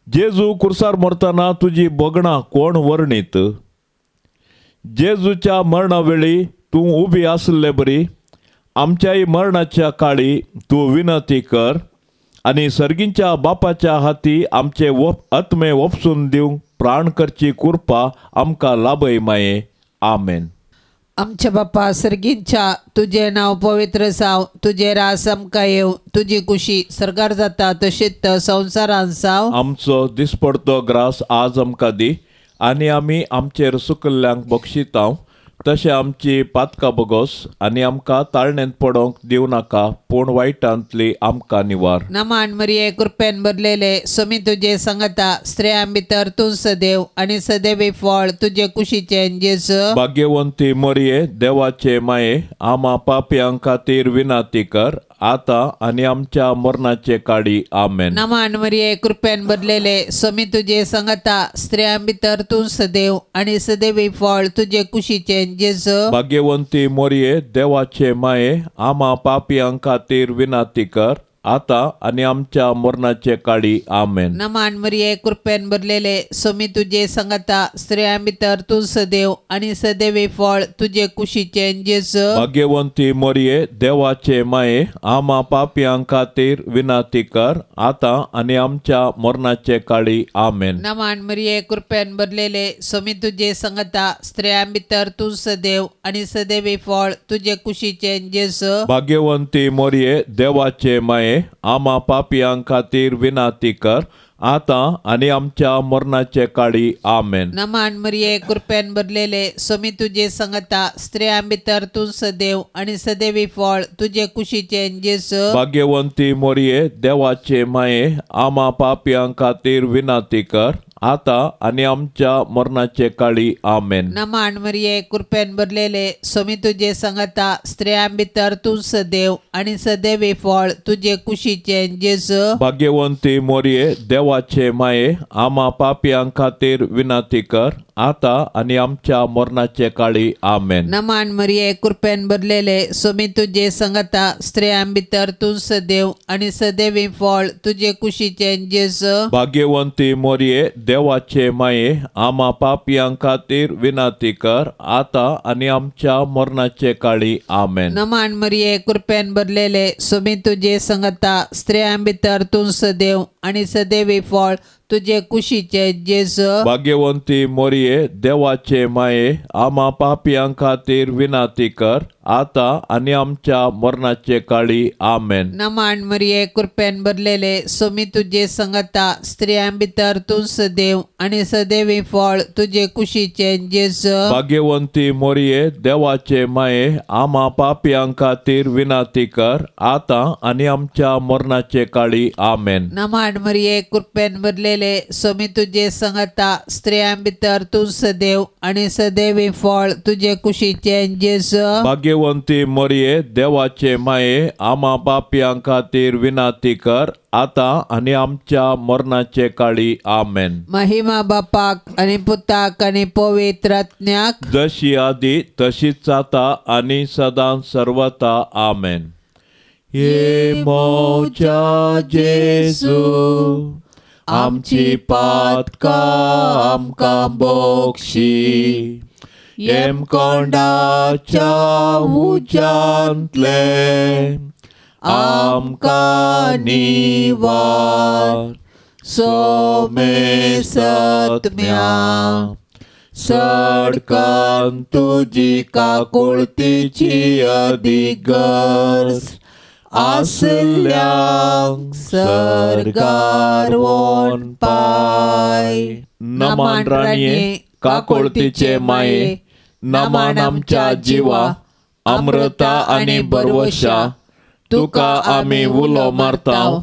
जेजू कुर्सार मरतना तुजी बोगणां कोण वर्णीत. जेजूच्या मरणा वेळी तूं उबी आसले बरी आमच्याय मरणाच्या काळी तूं विनंती कर आनी सर्गींच्या बापाच्या हाती आमचे आत्मे वपसून दिवंक प्राण करची कृपा आमकां लाभय माये. आमेन. आमच्या बापा सर्गींच्या तुझे नाव पवित्र जाव, तुझे रास आमकां येव, तुजी कुशी सरकार जाता तशीच संवसारान जाव. आमचो दिसपडतो ग्रास आज आमकां दी आनी आमी आमचेर सुकल्ल्यांक बक्षितां तशें आमची पातकां बगोस आनी आमकां ताळणेंत पडोवंक दिवं नाका पूण वायटांतली आमकां निवार. नमान मरिये कृपेन भरलेले समी तुझे सांगता स्त्रियां भितर तूं सदैव आनी सदैवी फळ तुझे कुशीचे जेजू. भाग्यवंती मरिये देवाचे माये आमा पापयांक खातीर विनंती कर आता आणि आमच्या मरणाचे काळी आमेन. नमान मरिये कृपेन भरलेले स्वामी तुझे संगता स्त्रियां भितर तू सदैव आणि सदैवी फळ तुझे कुशीचे जेजू. भाग्यवंती मोरये देवाचे माये आम्हा पापियां खातीर विनाती कर आता आणि आमच्या मरणाचे काळी आमेन. नमान मरिये कृपेन भरलेले स्वामी तुझे संगता स्त्रियां भितर तू सदैव आणि सदैवी फळ तुझे कुशीचे जेजू. भाग्यवंती मोरये देवाचे माये आम्हा पापियां खातीर विनाती कर आता आणि आमच्या मरणाचे काळी आमेन. नमान मरिये कृपेन भरलेले स्वामी तुझे संगता स्त्रियां भितर तू सदैव आणि सदैवी फळ तुझे कुशीचे जेजू. भाग्यवंती मोरये देवाचे माये आम्हा पापियां खातीर विनाती कर आता आणि आमच्या मरणाचे काळी आमेन. नमान मरिये कृपेन भरलेले स्वामी तुझे संगता स्त्रियां भितर तू सदैव आणि सदैवी फळ तुझे कुशीचे जेजू. भाग्यवंती मोरये देवाचे माये आम्हा पापियां खातीर विनाती कर आता आणि आमच्या मरणाचे काळी आमेन. नमान मरिये कृपेन भरलेले स्वामी तुझे संगता स्त्रियां भितर तू सदैव आणि सदैवी फळ तुझे कुशीचे जेजू. भाग्यवंती मोरये देवाचे माये आम्हा पापियां खातीर विनाती कर आता आणि आमच्या मरणाचे काळी आमेन. नमान मरिये कृपेन भरलेले स्वामी तुझे संगता स्त्रियां भितर तू सदैव आणि सदैवी फळ तुझे कुशीचे जेजू. भाग्यवंती मोरये देवाचे माये आम्हा पापियां खातीर विनाती कर आता आणि आमच्या मरणाचे काळी आमेन. नमान मरिये कृपेन भरलेले स्वामी तुझे संगता स्त्रियां भितर तू सदैव आणि सदैवी फळ तुझे कुशीचे जेजू. भाग्यवंती मोरये देवाचे माये आम्हा पापियां खातीर विनाती कर आता आणि आमच्या मरणाचे काळी आमेन. नमान मरिये कृपेन भरलेले स्वामी तुझे संगता स्त्रियां भितर तू सदैव आणि सदैवी फळ तुझे कुशीचे जेजू. भाग्यवंती मोरये देवाचे माये आम्हा पापियां खातीर विनाती कर आता आणि आमच्या मरणाचे काळी आमेन. नमान मरिये कृपेन भरलेले स्वामी तुझे संगता स्त्रियां भितर तू सदैव आणि सदैवी फळ तुझे कुशीचे जेजू. भाग्यवंती मोरये देवाचे माये आम्हा पापियां खातीर विनाती कर आता आणि आमच्या मरणाचे काळी आमेन. महिमा बापाक आणि पुताक आणि पवित्र आत्म्याक जशी आधी तशीच आता आणि सदां सर्वता आमेन. ये मोच्या जेजू आमची पातका आमकां बोगशी येम कोंडाच्या उज्यांतले आमकां निवार सोमे सत्म्या सडकान तुजी काकुळतीची अधिगर्स आसल्यांक सरगार वोन पाय. नमान राणये काकुळतीचे माये नमान आमच्या जिवा अमृता आणि बरवशा तुका आमी उलो मारताव.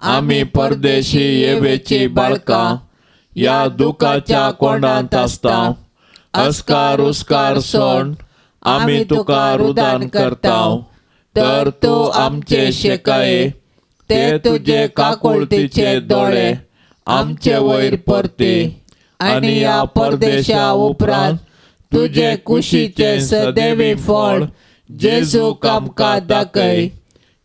आमी परदेशी येवेची बाळकां या दुखाच्या कोंडांत आसताव. अस्कार उस्कार सोड आमी तुका रुदान करताव. तर तू आमचे शेकाये ते तुझे काकुळतीचे दोळे आमचे वयर परते आणि या परदेशा उपरांत तुझे कुशीचे सदैवी फळ जेजूक आमकां दाखय.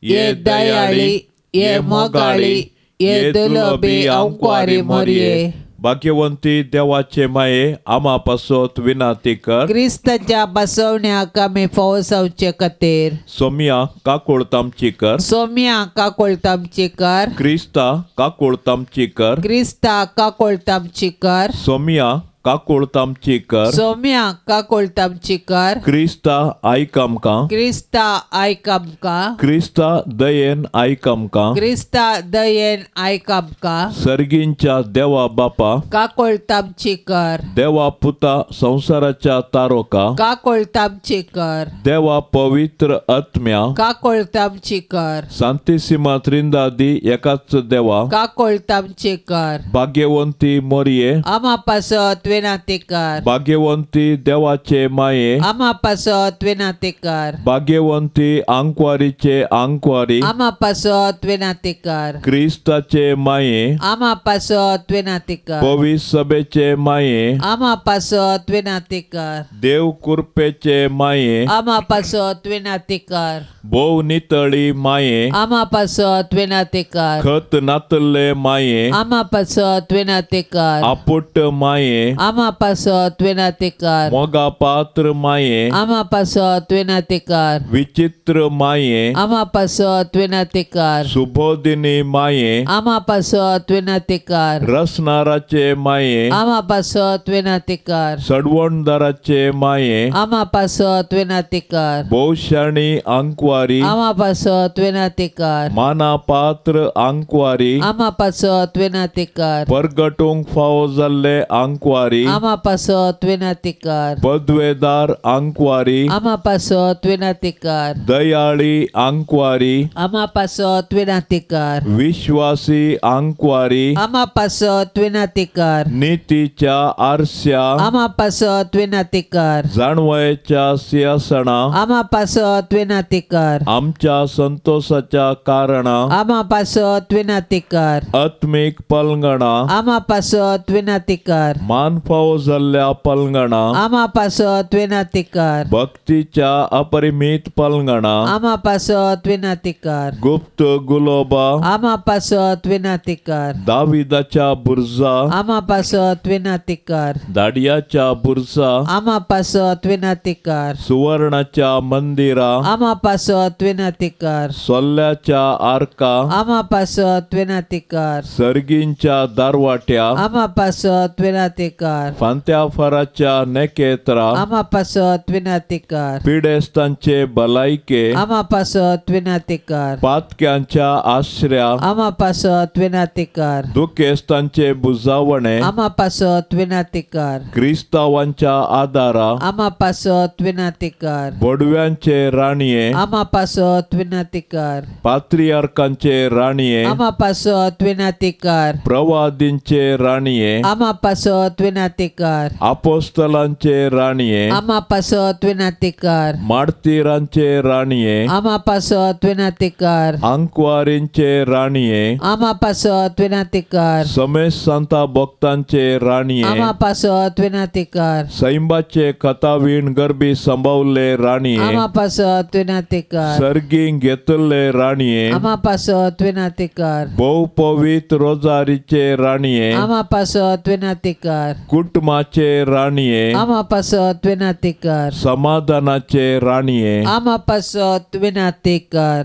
ये दयाळी ये मोगाळी ये दुलबी अंकुआरी मोरये. भाग्यवंती देवाचे माये आम्हा पासोत विनाती कर क्रिस्ताच्या बसवण्याक आमी फवसावचे खातीर सोमिया काकुळतामची कर. सोम्या काकुळतामची कर. क्रिस्ता काकुळतामची कर. क्रिस्ता काकुळतामची कर. सोमिया काकुळतामची कर. सोम्या काकुळतामची कर. क्रिस्ता आयक आमकां. क्रिस्ता आयक आमकां. क्रिस्ता दयेन आयक आमकां. क्रिस्ता दयेन आयक आमकां. सर्गींच्या देवा बापा काकुळतामची कर. देवा पुता संसाराच्या तारोका काकुळतामची कर. देवा पवित्र आत्म्या काकुळतामची कर. सांतिसिमा त्रिंदादी एकाच देवा काकुळतामची कर. भाग्यवंती मोरये आम्हा पासत तुवें नातेकार भाग्यवंती देवाचे माये आमा पासत तुवें नातेकार भाग्यवंती आंकवारीचे आंकवारी आमा पासत तुवें नातेकार क्रिस्ताचे माये आमा पासत तुवें नातेकार पवित्र सभेचे माये आमा पासत तुवें नातेकार देव कृपेचे माये आमा पासत तुवें नातेकार भोव नितळी माये आमा पासत तुवें नातेकार खत नातल्ले माये आमा पासत तुवें नातेकार आपुट्ट माये आमा पासत तुवें नातेकार मोगा पात्र माये आमा पासत तुवें नातेकार विचित्र माये आमा पासत तुवें नातेकार सुबोधिनी माये आमा पासत तुवें नातेकार रसनाराचे माये आमा पासत तुवें नातेकार सडवणदाराचे माये आमा पासत तुवें नातेकार भोवशाणी आंकवारी आमा पासत तुवें नातेकार माना पात्र आंकवारी आमा पासत तुवें नातेकार परगटूंक फावो जाल्ले आंकवारी आमा पासत तुवें नातेकार पदवेदार आंकवारी आमा पासत तुवें नातेकार दयाळी आंकवारी आमा पासत तुवें नातेकार विश्वासी आंकवारी आमा पासत तुवें नातेकार नीतीच्या आरस्या आमा पासत तुवें नातेकार जाणवयेच्या सिंहासना आमा पासत तुवें नातेकार आमच्या संतोषाच्या कारणा आमा पासत तुवें नातेकार आत्मिक पलंगणा आमा पासत तुवें नातेकार मान फावो जाल्ल्या पलंगणा आमा पासत तुवें नातेकार भक्तीच्या अपरिमित पलंगणा आमा पासत तुवें नातेकार गुप्त गुलोबा आमा पासत तुवें नातेकार दाविदाच्या बुर्जा आमा पासत तुवें नातेकार दाडियाच्या बुर्जा आमा पासत तुवें नातेकार सुवर्णाच्या मंदिरा आमा पासत तुवें नातेकार सोल्ल्याच्या आर्का आमा पासत तुवें नातेकार सर्गींच्या दारवाट्या आमा पासत तुवें नातेकार फांत्या फराच्या नेकेत्रा आमा पासत तुवें नातेकार पिडेस्तांचे भलायके आमा पासत तुवें नातेकार पातक्यांच्या आश्र्या आमा पासत तुवें नातेकार दुखेस्तांचे बुजावणे आमा पासत तुवें नातेकार क्रिस्तावांच्या आदारा आमा पासत तुवें नातेकार बडव्यांचे राणये आमा पासत तुवें नातेकार पात्रियार्कांचे राणये आमा पासत तुवें नातेकार प्रवादींचे राणये आमा पासत तुवें नातेकार आपोस्तलांचे राणये आमा पासत तुवें नातेकार मार्तिरांचे राणये आमा पासत तुवें नातेकार आंकवारींचे राणये आमा पासत तुवें नातेकार समेश सांता भक्तांचे राणये आमा पासत तुवें नातेकार सैंबाचे कथावीण गरबी संभवले राणये आमा पासत तुवें नातेकार सर्गीं घेतले राणये आमा पासत तुवें नातेकार भोव पवित्र रोजारीचे राणये आमा पासत तुवें नातेकार कुटुंबाचे राणये आमा पासत तुवें नातेकार समाधानाचे राणये आमा पासत तुवें नातेकार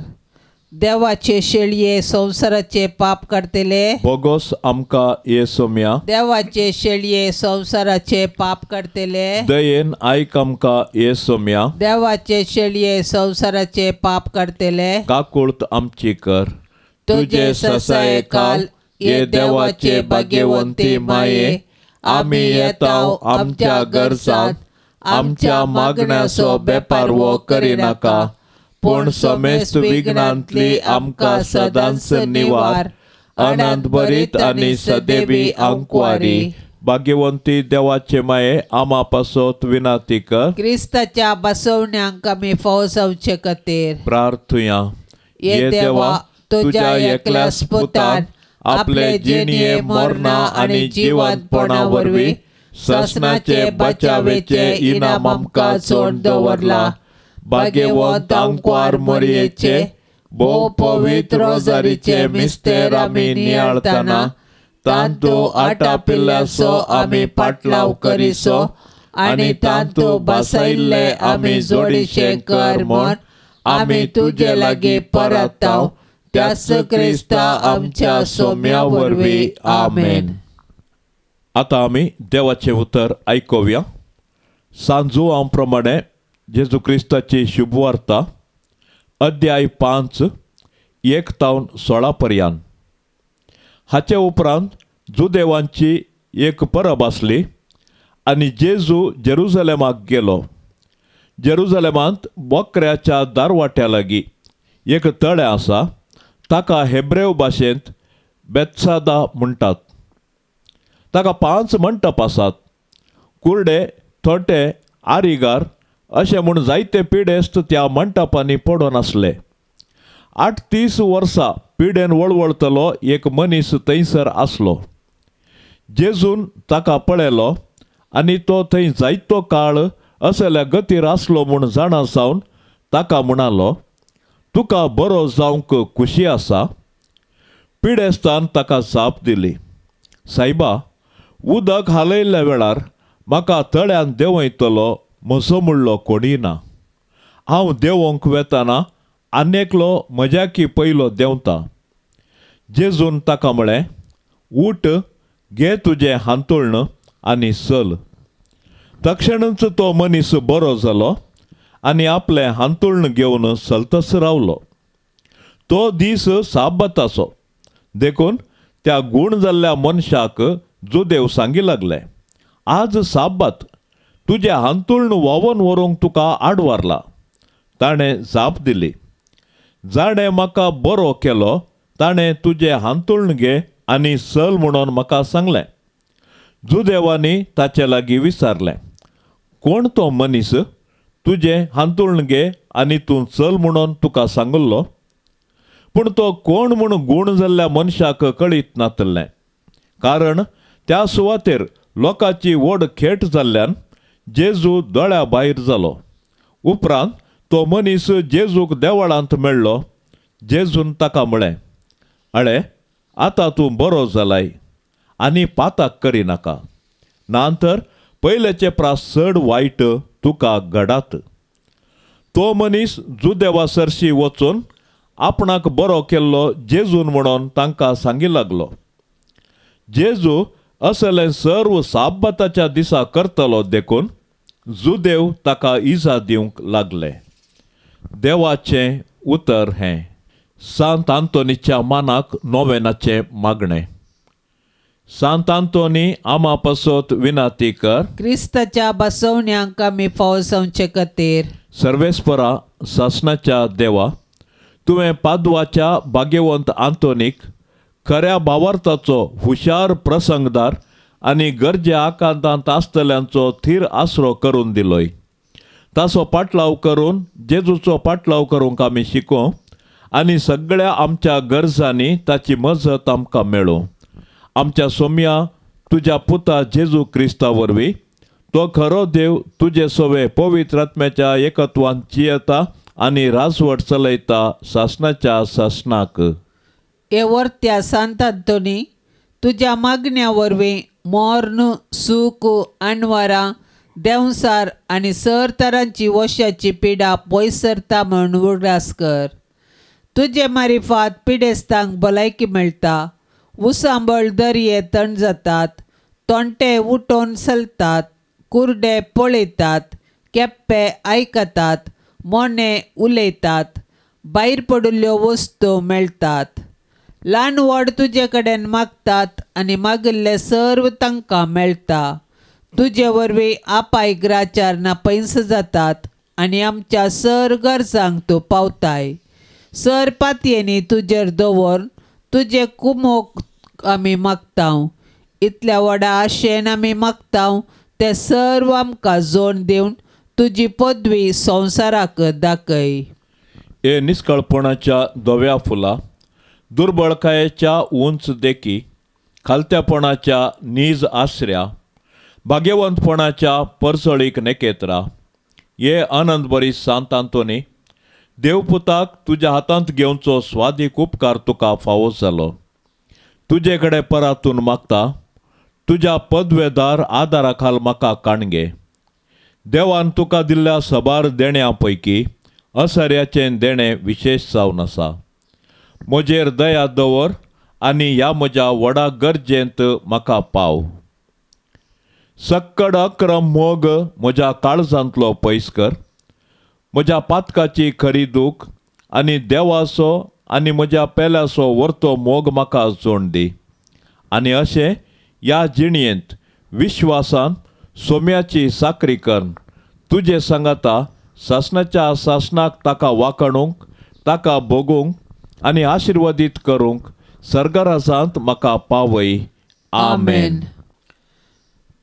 देवाचे शेळये संवसाराचे पाप काडतले बोगोस आमकां येसोम्या देवाचे शेळये संवसाराचे पाप काडतले दयेन आयक आमकां येसोम्या देवाचे शेळये संवसाराचे पाप काडतले काकुळत आमची कर तुझे ससाये काल ये देवाचे भाग्यवंती माये आमी येताव आमच्या गरजांत आमच्या मागण्याचो बेपार वो करिनाका पूण समेस्त विघ्नांतली आमकां सदांच निवार अनंत बरीत आनी सदेवी आंकवारी भाग्यवंती देवाचे माये आमा पासत विनाती कर क्रिस्ताच्या बसवण्यांक आमी फावो जावचे खातीर प्रार्थुया ये देवा तुझ्या एकल्याच पुतान आपले जिणये मरणा आनी जिवंतपणा वरवीं ससनाचे बचावेचे इनाम आमकां जोड दवरला भाग्यवंत आंकवार मरयेचे भोव पवित्र रोजारीचे मिस्तेर आमी नियाळतना तांतू आटा पिल्ल्याचो आमी पाटलाव करिसो आनी तांतू बसयल्ले आमी जोडीशे कर म्हण आमी तुजे लागीं परताव त्याच क्रिस्ता आमच्या सोम्या वरवीं आमेन. आता आमी देवाचे उतर आयकुया. सांजुआं प्रमाणे जेजू क्रिस्ताची शुभवार्ता अध्याय 5 1 तावन 16 पर्यंत. हाचे उपरांत जुदेवांची एक परब आसली आनी जेजू जेरुसलेमाक गेलो. जेरुसलेमांत बोकऱ्याच्या दारवाट्या लागीं एक तळें आसा, ताका हेब्रेव भाशेंत बेत्सादा म्हणटात. ताका 5 मंटप आसात कुर्डे, थोटे, आरिगार अशे म्हूण जायते पिडेस्त त्या मंटपांनी पडून आसले. 38 वर्सां पिडेन वळवळतलो एक मनीस थंयसर आसलो. जेजून ताका पळयलो आनी तो थंय जायतो काळ असल्या गतीर आसलो म्हूण जाणा सावन ताका म्हणालो, तुका बरो जावंक खुशी आसा. पिडेस्तान ताका जाप दिली, सायबा, उदक हालयल्ल्या वेळार म्हाका तळ्यान देंवयतलो म्हजो म्हणलो कोणी ना. हांव देंवोंक वेताना आनेकलो म्हज्याकी पयलो देंवता. जेजून ताका म्हळें, उठ, घे तुजें हांतुळण आनी चल. तक्षणच तो मनीस बरो जालो आनी आपलें हांतुळण घेवन चलतस रावलो. तो दीस साबताचो देखून त्या गूण जाल्ल्या मनशाक जुदेव सांगी लागले, आज साबत, तुजें हांतुळण व्हांवून व्हरूंक तुका आडवारला. ताणें जाप दिली, जाणें म्हाका बरो केलो ताणें तुजें हांतुळण घे आनी चल म्हणून म्हाका सांगलें. जुदेवानी ताचे लागीं विचारलें, कोण तो मनीस तुजें हांतुळण घे आनी तूं चल म्हणून तुका सांगल्लो? पूण तो कोण म्हूण गूण जाल्ल्या मनशाक कळीत नातलें, कारण त्या सुवातेर लोकांची व्हड खेट जाल्ल्यान जेजू दोळ्या भायर जालो. उपरांत तो मनीस जेजूक देवळांत मेळ्ळो. जेजून ताका म्हळें, अळे, आतां तूं बरो जालाय आनी पाताक करिनाका, नांतर पयलेचे प्रास चड वायट तुका घडात. तो मनीस जुदेवा सरशी वचून आपणाक बरो केल्लो जेजून म्हणून तांकां सांगी लागलो. जेजू असलें सर्व साबताच्या दिसा करतलो देखून जुदेव ताका इजा दिवंक लागले. देवाचें उतर हें. सांत आंतोनीच्या मानाक नोवेनाचें मागणें. सांत आंतोनी आमा पासत विनाती कर. क्रिस्ताच्या बसवण्यांक आमी फावो जावचे खातीर सर्वेस्परा सासणाच्या देवा, तुवें पाद्वाच्या भाग्यवंत आंतोनीक खऱ्या भावार्थाचो हुशार प्रसंगदार आनी गरजे आकांतांत आसतल्यांचो थीर आसरो करून दिलोय. ताचो पाटलाव करून जेजूचो पाटलाव करूंक आमी शिकूं आनी सगळ्या आमच्या गरजांनी ताची मजत आमकां मेळूं. आमच्या सोम्या तुज्या पुता जेजू क्रिस्ता वरवीं तो खरो देव तुजे सोवे पवित्र आत्म्याच्या एकत्वान जियेता आनी राजवट चलयता सासणाच्या सासणाक. हे वर्त्या सांत आंतोनी, तुज्या मागण्या वरवीं मोर्न, सूख, आनवारां, देंवसार आनी सर तरांची वशाची पिडा पयसरता म्हूण उगडास कर. तुजे मारिफात पिडेस्तांक भलायकी मेळटा. उसांबळ दर्ये थंड जातात, तोंटे उठोवन चलतात, कुर्डे पळयतात, केप्पे आयकतात, मोने उलयतात, भायर पडिल्ल्यो वस्तू मेळटात. ल्हान व्हड तुजे कडेन मागतात आनी मागिल्ले सर्व तांकां मेळटा. तुजे वरवीं आपायग्राचार नापयस जातात आनी आमच्या सर गरजांक तूं पावताय. सर पातयेनी तुजेर दवरून तुजे कुमोक आमी मागतांव. इतल्या व्हडा आशेन आमी मागतांव ते सर्व आमकां जोड दिवन तुजी पदवी संवसाराक दाखय. हे निश्कळपणाच्या धव्या फुला, दुर्बळकायेच्या उंच देखी, खालत्यापणाच्या नीज आश्र्या, भाग्यवंतपणाच्या परसळीक नेकेत्रा, ये आनंद बरी सांत आंतोनी, देवपुताक तुज्या हातांत घेवचो स्वादीक उपकार तुका फावो जालो. तुजे कडेन परातून मागता, तुज्या पदवेदार आदारा खाल म्हाका काणगे. देवान तुका दिल्ल्या सबार देण्यां पैकी असर्याचें देणें विशेश जावन आसा. म्हजेर दया दवर आनी ह्या म्हज्या व्हडा गरजेंत म्हाका पाव. सक्कड अक्रम मोग म्हज्या काळजांतलो पयस कर. म्हज्या पातकाची खरी दूख आनी देवाचो आनी म्हज्या पेल्याचो व्हरतो मोग म्हाका जोड दी. आनी अशें ह्या जिणयेंत विश्वासान सोम्याची साकरी करन तुजे सांगाता सासणाच्या सासणाक ताका वाखणूंक, ताका भोगूंक आनी आशिर्वादीत करूंक सर्गराजांत म्हाका पावय. आमेन.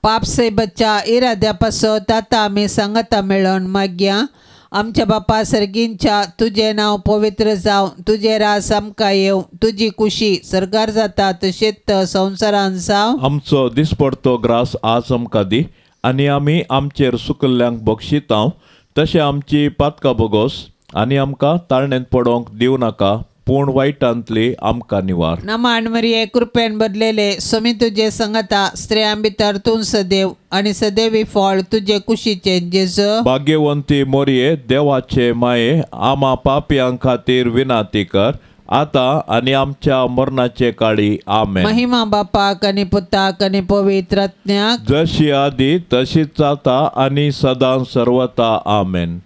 पाप से बच्चा इराद्यापासत आता आम्ही सांगता मेळोन मागया. आमच्या बापा सर्गींच्या तुझे नाव पवित्र जावं, तुझे रास आमकां येवं, तुझी कुशी सरकार जाता तशेंच संवसारान जावं. आमचो दिसपडतो ग्रास आज आमकां दी, आनी आमी आमचेर सुकल्ल्यांक बक्षितांव. तशें आमची पातकां बोगोस आनी आमकां ताळणेंत पडोवंक दिवं नाका, पूण वायटांतली आमकां निवार. नमान मरिये कृपेन बदलेले सोमी तुझे संगता स्त्रियां भितर तूं सदैव आनी सदैवी फळ तुझे कुशीचे जेजू. भाग्यवंती मोरये, देवाचे माये, आमा पापयां खातीर विनाती कर, आता आनी आमच्या मरणाचे काळी. आमेन. महिमा बापाक आनी पुताक आनी पवित्र आत्म्याक, जशी आदी तशीच जाता आनी सदां सर्वता. आमेन.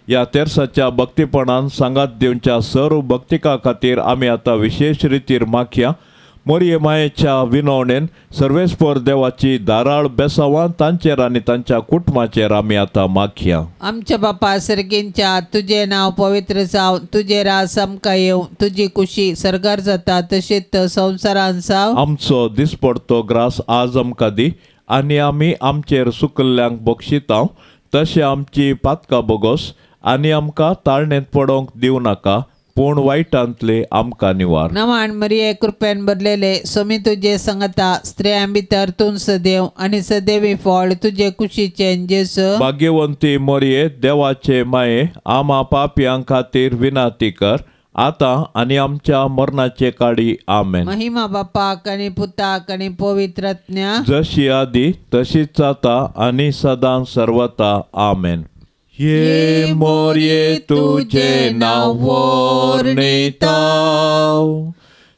या तेरसाच्या भक्तीपणान सांगात दिवच्या सर्व भक्तिका खातीर आमी आतां विशेष रितीर मागया. मोरये मायेच्या विनवणेन सर्वेस्पर देवाची दाराळ बेसावां तांचेर आनी तांच्या कुटुंबाचेर आमी आतां मागया. आमच्या बापा सर्गींच्या तुझे नाव पवित्र जावं, तुझे रास आमकां येवं, तुझी कुशी सरकार जाता तशेंच संवसारान जावं. आमचो दिसपडतो ग्रास आज आमकां दी, आनी आमी आमचेर सुकल्ल्यांक बक्षितांव. तशें आमची पातकां बोगोस आनी आमकां ताळणेंत पडोवंक दिवं नाका, पूण वायटांतले आमकां निवार. नमान मरिये कृपेन बदलेले सोमी तुझे संगता स्त्रियां भितर तूं सदैव आनी सदैवी फळ तुझे कुशीचे जेजू. भाग्यवंती मोरये, देवाचे माये, आमा पापयां खातीर विनाती कर, आता आनी आमच्या मरणाचे काळी. आमेन. महिमा बापाक आनी पुताक आनी पवित्र आत्म्याक, जशी आदी तशीच जाता आनी सदां सर्वता. आमेन. ये मोरये तुझे नाव वर्णिताव,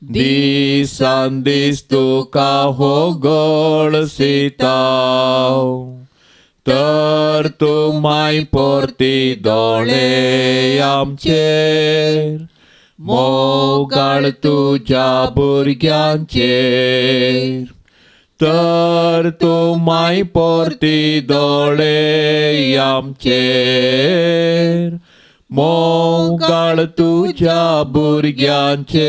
दिसान दीस तुका होगळसिताव. तर तूं माय परती दोळे आमचेर, मोगाळ तुझ्या भुरग्यांचेर. तर तूं माय परती दोळे आमचेर, मोगाळ तुझ्या भुरग्यांचेर.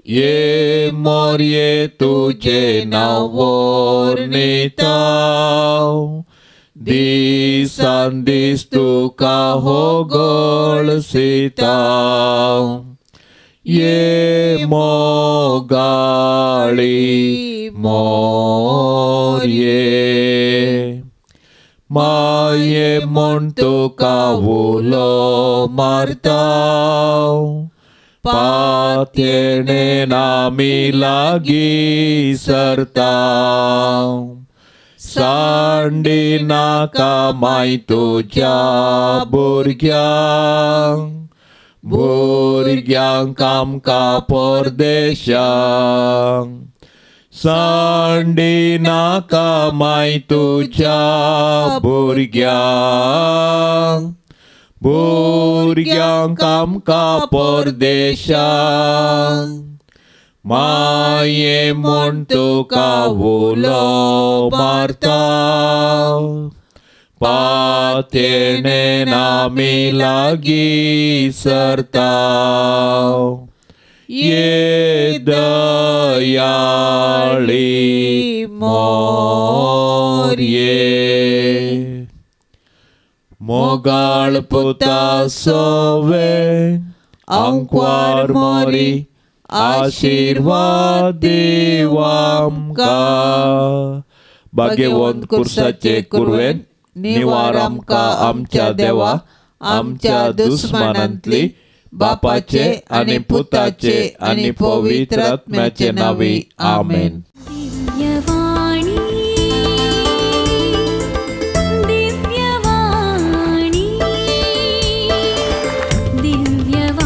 ये मोरये तुझे नाव वर्णिताव, दिसान दीस तुका होगळसिताव. ये मोगाळी मोरये, माये म्हूण तुका उलो मारताव. पातयेणेन आमी लागीं सरताव. सांडी नाका माय तुज्या भुरग्यांक, भुरग्यांक आमकां परदेशांक. सांडी नाका माय तुज्या भुरग्यांक, भुरग्यांक आमकां परदेशांक. माये म्हूण तुका उलो मारताव. पातयेणेन आमी लागीं सरताव. ये दयाळी मोरये, मोगाळ पुता सोवे आंकवार मोरी, आशीर्वाद दिव आमकां. भाग्यवंत कुर्साचे कुरवेन निवार आमकां आमच्या देवा, आमच्या दुस्मानांतली. बापाचे आनी पुताचे आनी पवित्र आत्म्याचे नावी. आमेन. दिव्यवाणी दिव्यवाणी दिव्यवाणी.